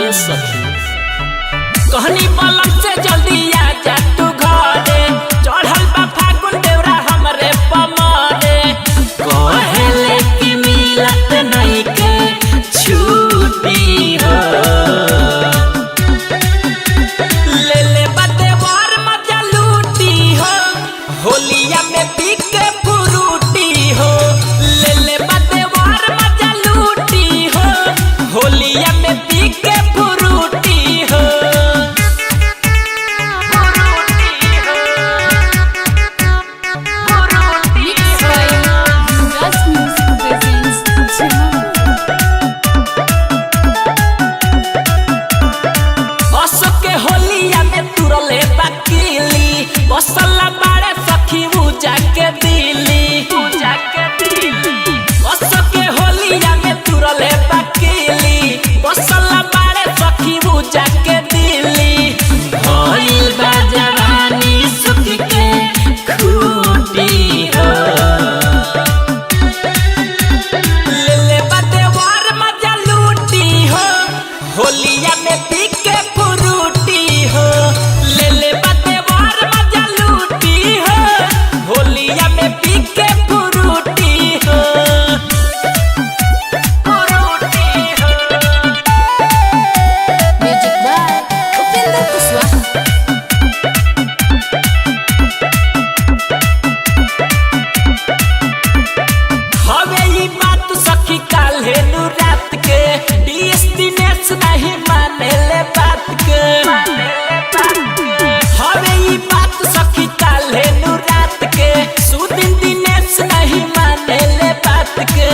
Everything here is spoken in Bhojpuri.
ए सखी कहनी पलक से जल्दी आ जा तू घरे चढ़ल बा फागुन देवरा हमरे पमरे कहेले कि मिलत नहीं के छुट्टी हो ले ले बदेवर मजा लूटी हो होलिया में पी के फ्रूटी हो ले ले बदेवर मजा लूटी हो होलिया में पी के फ्रूटी हो बसला बारे सखी पूजा के दिली बस के होलिया में तुरले बकीली बसला बारे सखी पूजा के दिली भइल बा जवानी सुख के खूटी हो ले ले बदेवर मजा लूटी हो होलिया में पी के फ्रूटी हो ले ले होलिया में पी के फ्रूटी हो म्यूजिक बाय उपेंद्र कुशवाहा। हवे ई बात सखी काल्हे नु रात के डीएस दिनेश नहीं माने ले बात के हवे ई बात सखी काल्हे नु रात के सुदिन दिनेश नहीं माने ले बात के